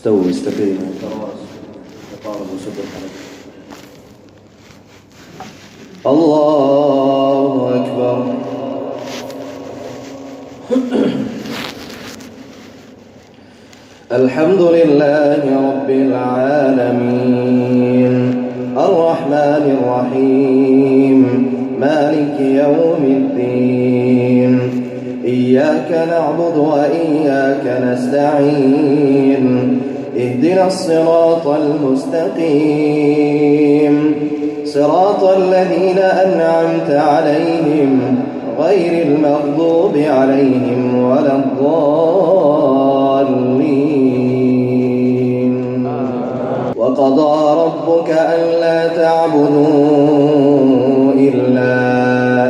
استووا استقيموا تراصوا تقاربوا سد الحلق. الله أكبر. الحمد لله رب العالمين الرحمن الرحيم مالك يوم الدين إياك نعبد وإياك نستعين اهدنا الصراط المستقيم صراط الذين أنعمت عليهم غير المغضوب عليهم ولا الضالين. وقضى ربك ألا تعبدوا إلا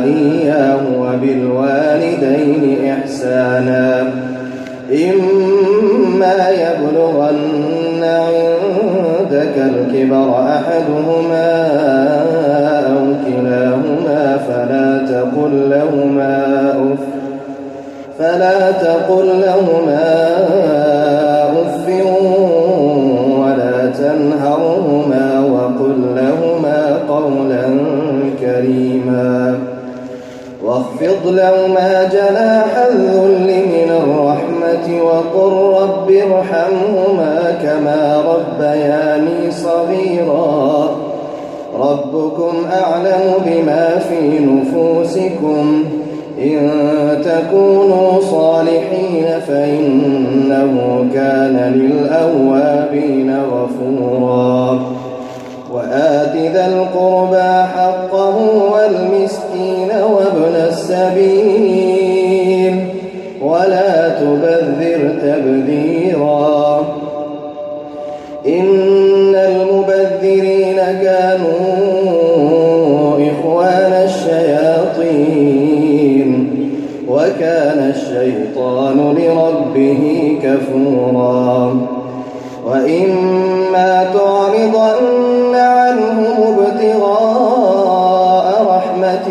إياه وبالوالدين إحسانا إما يبلغن عندك الكبر أحدهما أو كلاهما فلا تقل لهما أف ولا تنهرهما وقل لهما قولا كريما واخفض لهما جناح الذل من الرحمة وقل رب ارحمهما كما ربياني صغيرا ربكم أعلم بما في نفوسكم إن تكونوا صالحين فإنه كان للأوابين غفورا وآت ذا القربى حقه والمسكين وابن السبيل ولا تبذر تبذيرا إن المبذرين كانوا إخوان الشياطين وكان الشيطان لربه كفورا وإما تعرضن عنهم ابتغاء رحمة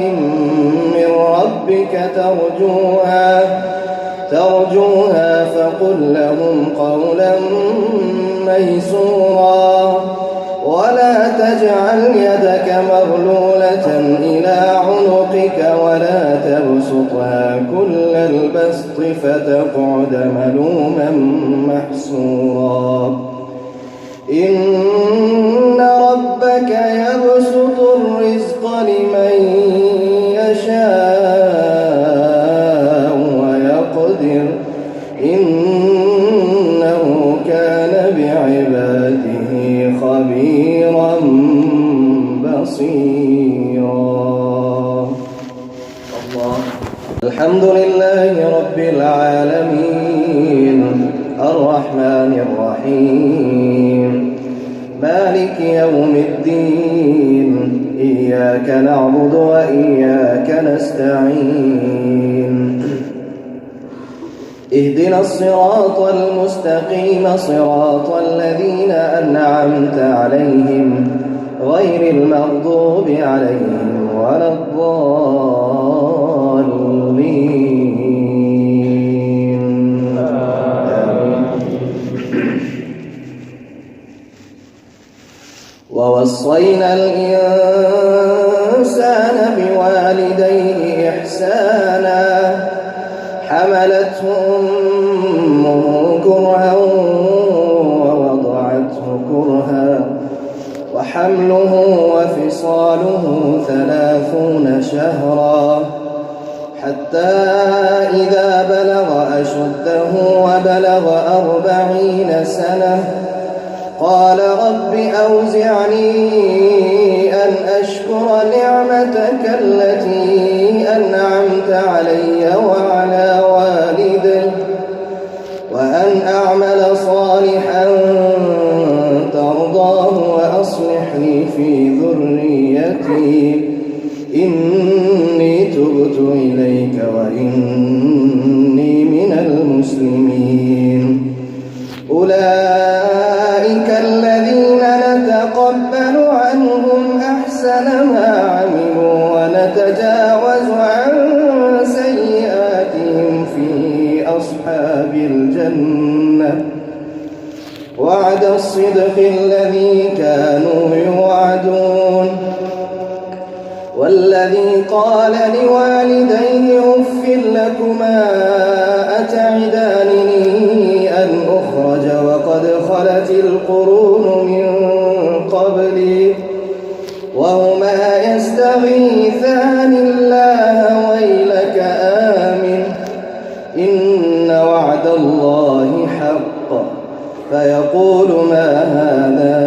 من ربك ترجوها فقل لهم قولا ميسورا ولا تجعل يدك مغلولة إلى عنقك ولا تبسطها كل البسط فتقعد ملوما محسورا إن ربك يبسط الرزق لمن يشاء ويقدر إنه كان بعباده خبيرا بصيرا. الله. الحمد لله رب العالمين الرحمن الرحيم مالك يوم الدين إياك نعبد وإياك نستعين اهدنا الصراط المستقيم صراط الذين أنعمت عليهم غير المغضوب عليهم ولا الضالين. ووصينا الإنسان بوالديه إحسانا حملته أمه كرها ووضعته كرها وحمله وفصاله 30 شهرا حتى إذا بلغ أشده وبلغ 40 سنة قال رب أوزعني أن أشكر نعمتك التي أنعمت علي وعلى والدي وأن أعمل صالحا ترضاه وأصلح لي في ذريتي إني تبت إليك وإني من المسلمين. أولئك الذين نتقبل عنهم أحسن ما عملوا ونتجاوز وعد الصدق الذي كانوا يوعدون والذي قال لوالديه أف لكما أتعدانني أن أخرج وقد خلت القرون من قبلي وهما يستغيثان الله ويلك آمن إن وعد الله حق فيقول ما هذا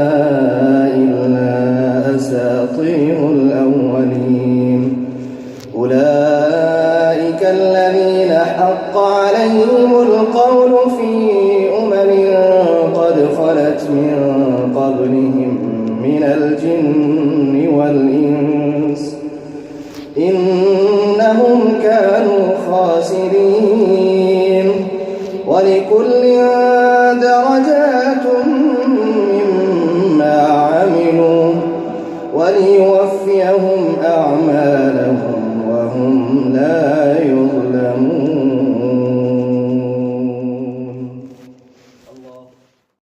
إلا أساطير الأولين أولئك الذين حق عليهم القول في قد خلت من قبلهم من الجن والإنس إنهم كانوا خاسرين ولكل درجات مما عملوا